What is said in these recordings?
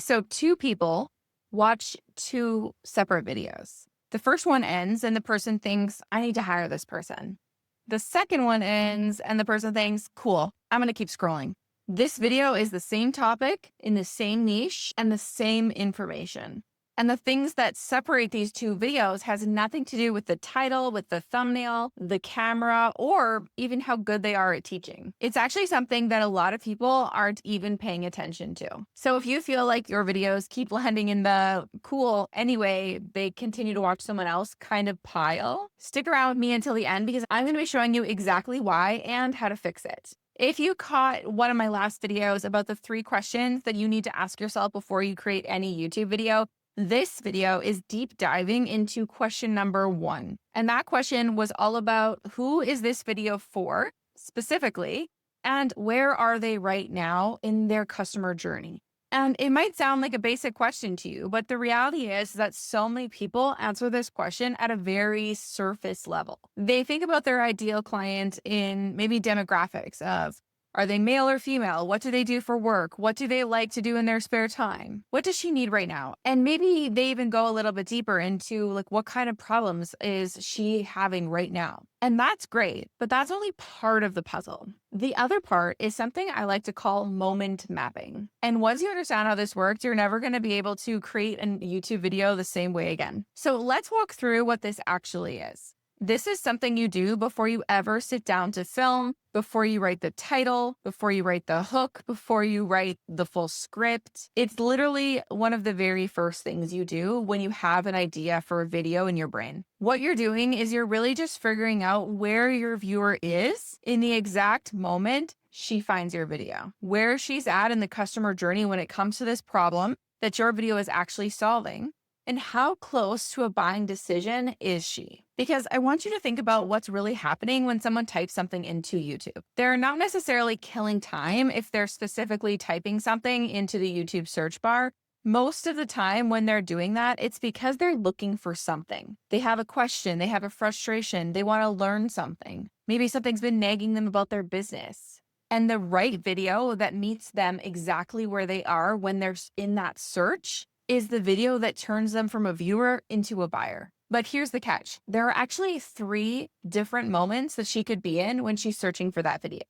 So two people watch two separate videos. The first one ends and the person thinks, I need to hire this person. The second one ends and the person thinks, cool, I'm going to keep scrolling. This video is the same topic in the same niche and the same information. And the things that separate these two videos has nothing to do with the title, with the thumbnail, the camera, or even how good they are at teaching. It's actually something that a lot of people aren't even paying attention to. So if you feel like your videos keep landing in the cool, anyway, they continue to watch someone else kind of pile, stick around with me until the end because I'm going to be showing you exactly why and how to fix it. If you caught one of my last videos about the 3 questions that you need to ask yourself before you create any YouTube video, this video is deep diving into question number 1. And that question was all about who is this video for specifically, and where are they right now in their customer journey? And it might sound like a basic question to you, but the reality is that so many people answer this question at a very surface level. They think about their ideal client in maybe demographics of, are they male or female? What do they do for work? What do they like to do in their spare time? What does she need right now? And maybe they even go a little bit deeper into like, what kind of problems is she having right now? And that's great, but that's only part of the puzzle. The other part is something I like to call moment mapping. And once you understand how this works, you're never going to be able to create a YouTube video the same way again. So let's walk through what this actually is. This is something you do before you ever sit down to film, before you write the title, before you write the hook, before you write the full script. It's literally one of the very first things you do when you have an idea for a video in your brain. What you're doing is you're really just figuring out where your viewer is in the exact moment she finds your video, where she's at in the customer journey when it comes to this problem that your video is actually solving. And how close to a buying decision is she? Because I want you to think about what's really happening when someone types something into YouTube. They're not necessarily killing time if they're specifically typing something into the YouTube search bar. Most of the time when they're doing that, it's because they're looking for something. They have a question, they have a frustration, they want to learn something. Maybe something's been nagging them about their business. And the right video that meets them exactly where they are when they're in that search is the video that turns them from a viewer into a buyer. But here's the catch. There are actually 3 different moments that she could be in when she's searching for that video.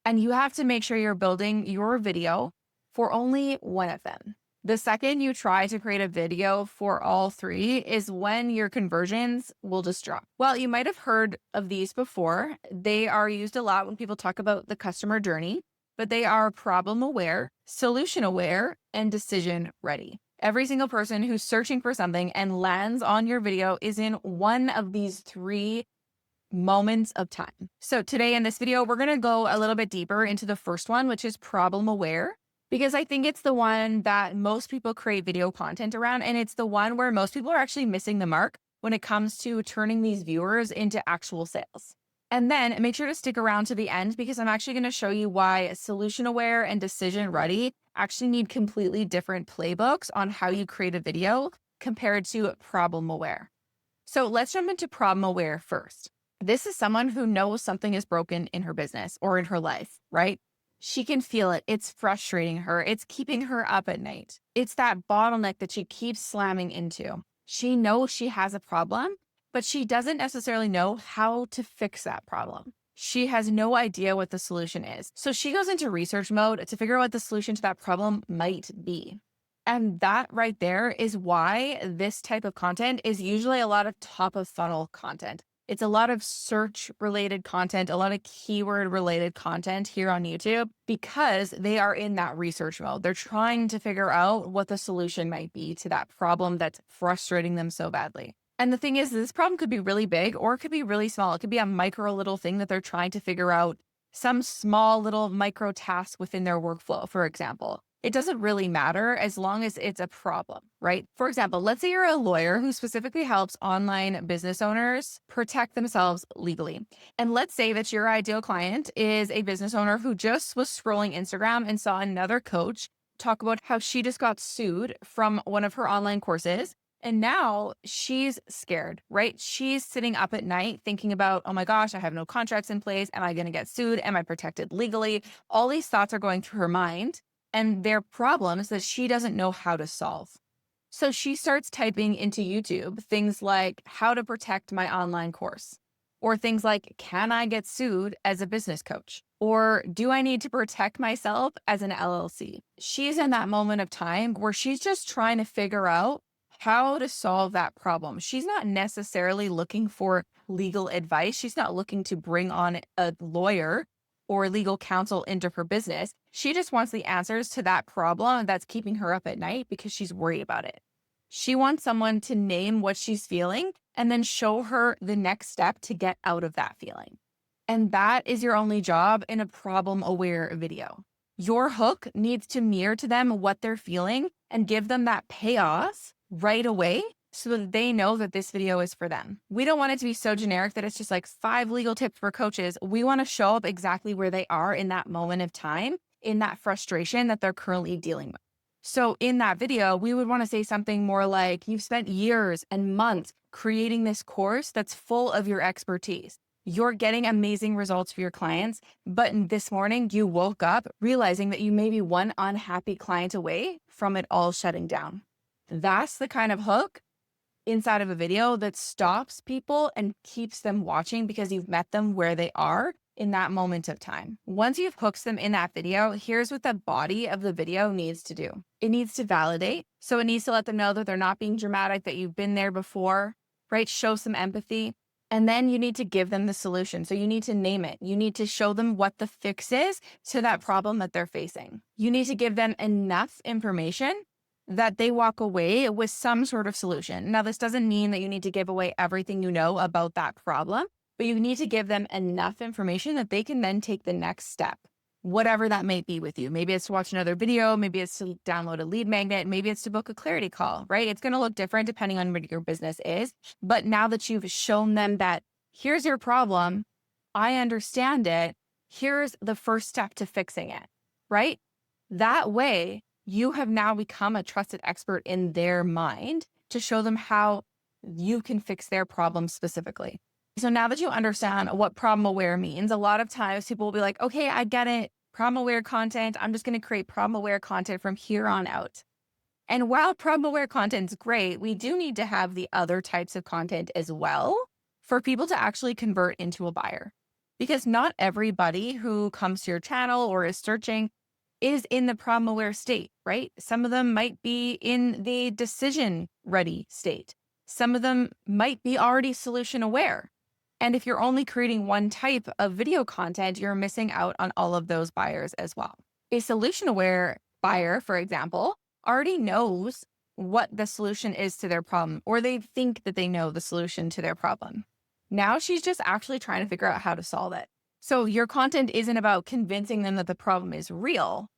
And you have to make sure you're building your video for only one of them. The second you try to create a video for all 3 is when your conversions will just drop. Well, you might have heard of these before. They are used a lot when people talk about the customer journey, but they are problem aware, solution aware, and decision ready. Every single person who's searching for something and lands on your video is in one of these 3 moments of time. So today in this video, we're going to go a little bit deeper into the first one, which is problem aware, because I think it's the one that most people create video content around. And it's the one where most people are actually missing the mark when it comes to turning these viewers into actual sales. And then make sure to stick around to the end because I'm actually going to show you why solution aware and decision ready actually need completely different playbooks on how you create a video compared to problem aware. So let's jump into problem aware first. This is someone who knows something is broken in her business or in her life, right? She can feel it. It's frustrating her. It's keeping her up at night. It's that bottleneck that she keeps slamming into. She knows she has a problem, but she doesn't necessarily know how to fix that problem. She has no idea what the solution is. So she goes into research mode to figure out what the solution to that problem might be. And that right there is why this type of content is usually a lot of top of funnel content. It's a lot of search related content, a lot of keyword related content here on YouTube because they are in that research mode. They're trying to figure out what the solution might be to that problem that's frustrating them so badly. And the thing is, this problem could be really big or it could be really small. It could be a micro little thing that they're trying to figure out, some small little micro task within their workflow, for example. It doesn't really matter as long as it's a problem, right? For example, let's say you're a lawyer who specifically helps online business owners protect themselves legally. And let's say that your ideal client is a business owner who just was scrolling Instagram and saw another coach talk about how she just got sued from one of her online courses. And now she's scared, right? She's sitting up at night thinking about, oh my gosh, I have no contracts in place. Am I going to get sued? Am I protected legally? All these thoughts are going through her mind. and their problems that she doesn't know how to solve. So she starts typing into YouTube things like how to protect my online course, or things like, can I get sued as a business coach? Or do I need to protect myself as an LLC? She's in that moment of time where she's just trying to figure out how to solve that problem. She's not necessarily looking for legal advice. She's not looking to bring on a lawyer or legal counsel into her business. She just wants the answers to that problem that's keeping her up at night because she's worried about it. She wants someone to name what she's feeling and then show her the next step to get out of that feeling. And that is your only job in a problem-aware video. Your hook needs to mirror to them what they're feeling and give them that payoff right away so that they know that this video is for them. We don't want it to be so generic that it's just like 5 legal tips for coaches. We want to show up exactly where they are in that moment of time, in that frustration that they're currently dealing with. So in that video, we would want to say something more like, you've spent years and months creating this course that's full of your expertise. You're getting amazing results for your clients, but this morning you woke up realizing that you may be one unhappy client away from it all shutting down. That's the kind of hook inside of a video that stops people and keeps them watching because you've met them where they are in that moment of time. Once you've hooked them in that video, here's what the body of the video needs to do. It needs to validate. So it needs to let them know that they're not being dramatic, that you've been there before, right? Show some empathy. And then you need to give them the solution. So you need to name it. You need to show them what the fix is to that problem that they're facing. You need to give them enough information that they walk away with some sort of solution. Now, this doesn't mean that you need to give away everything you know about that problem, but you need to give them enough information that they can then take the next step, whatever that may be with you. Maybe it's to watch another video, maybe it's to download a lead magnet, maybe it's to book a clarity call, right? It's going to look different depending on what your business is. But now that you've shown them that here's your problem, I understand it, here's the first step to fixing it, right? That way, you have now become a trusted expert in their mind to show them how you can fix their problem specifically. So now that you understand what problem aware means, a lot of times people will be like, okay, I get it. Problem aware content. I'm just going to create problem aware content from here on out. And while problem aware content is great, we do need to have the other types of content as well for people to actually convert into a buyer. Because not everybody who comes to your channel or is searching is in the problem aware state, right? Some of them might be in the decision ready state. Some of them might be already solution aware. And if you're only creating one type of video content, you're missing out on all of those buyers as well. A solution aware buyer, for example, already knows what the solution is to their problem, or they think that they know the solution to their problem. Now she's just actually trying to figure out how to solve it. So your content isn't about convincing them that the problem is real.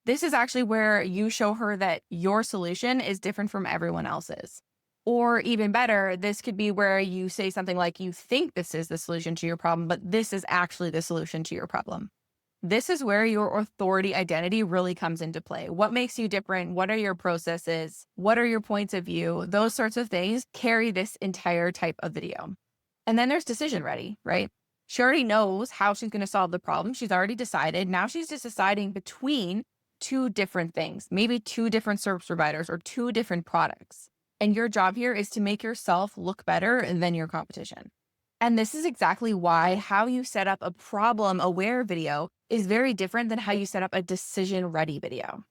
This is actually where you show her that your solution is different from everyone else's. Or even better, this could be where you say something like, you think this is the solution to your problem, but this is actually the solution to your problem. This is where your authority identity really comes into play. What makes you different? What are your processes? What are your points of view? Those sorts of things carry this entire type of video. And then there's decision ready, right? She already knows how she's going to solve the problem. She's already decided. Now she's just deciding between 2 different things, maybe 2 different service providers or 2 different products. And your job here is to make yourself look better than your competition. And this is exactly why how you set up a problem-aware video is very different than how you set up a decision-ready video.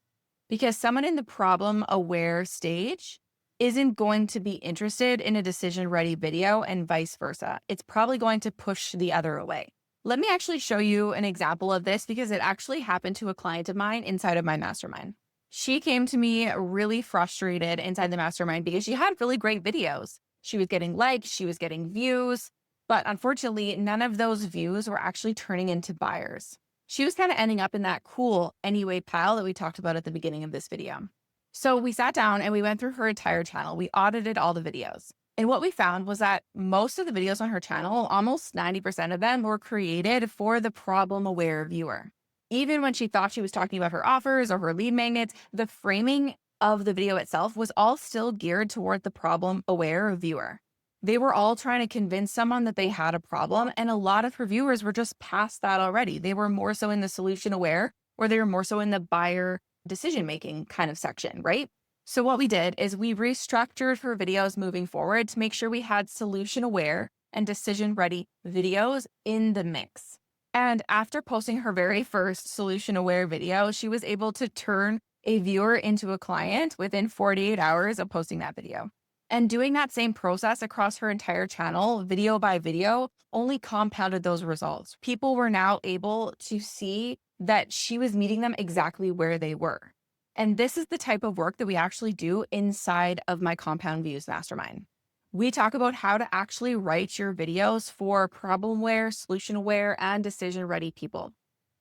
Because someone in the problem-aware stage isn't going to be interested in a decision-ready video and vice versa. It's probably going to push the other away. Let me actually show you an example of this because it actually happened to a client of mine inside of my mastermind. She came to me really frustrated inside the mastermind because she had really great videos. She was getting likes, she was getting views, but unfortunately, none of those views were actually turning into buyers. She was kind of ending up in that cool anyway pile that we talked about at the beginning of this video. So we sat down and we went through her entire channel. We audited all the videos. And what we found was that most of the videos on her channel, almost 90% of them, were created for the problem-aware viewer. Even when she thought she was talking about her offers or her lead magnets, the framing of the video itself was all still geared toward the problem-aware viewer. They were all trying to convince someone that they had a problem, and a lot of her viewers were just past that already. They were more so in the solution-aware, or they were more so in the buyer decision-making kind of section, right? So what we did is we restructured her videos moving forward to make sure we had solution-aware and decision-ready videos in the mix. And after posting her very first solution-aware video, she was able to turn a viewer into a client within 48 hours of posting that video. And doing that same process across her entire channel, video by video, only compounded those results. People were now able to see that she was meeting them exactly where they were. And this is the type of work that we actually do inside of my Compound Views Mastermind. We talk about how to actually write your videos for problem-aware, solution-aware, and decision-ready people.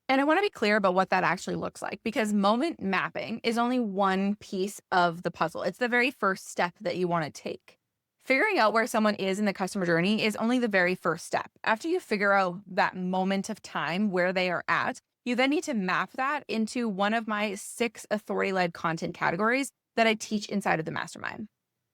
And I want to be clear about what that actually looks like, because moment mapping is only one piece of the puzzle. It's the very first step that you want to take. Figuring out where someone is in the customer journey is only the very first step. After you figure out that moment of time where they are at, you then need to map that into one of my 6 authority-led content categories that I teach inside of the mastermind.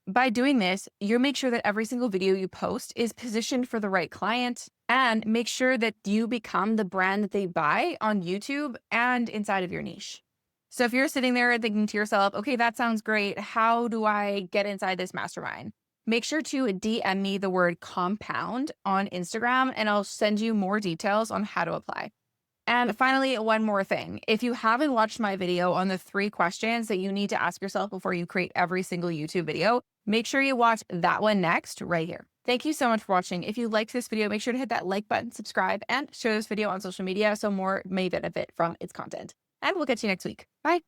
By doing this, you make sure that every single video you post is positioned for the right client, and make sure that you become the brand that they buy on YouTube and inside of your niche. So if you're sitting there thinking to yourself, okay, that sounds great. How do I get inside this mastermind? Make sure to DM me the word compound on Instagram, and I'll send you more details on how to apply. And finally, one more thing. If you haven't watched my video on the 3 questions that you need to ask yourself before you create every single YouTube video, make sure you watch that one next right here. Thank you so much for watching. If you liked this video, make sure to hit that like button, subscribe, and share this video on social media so more may benefit from its content. And we'll catch you next week. Bye.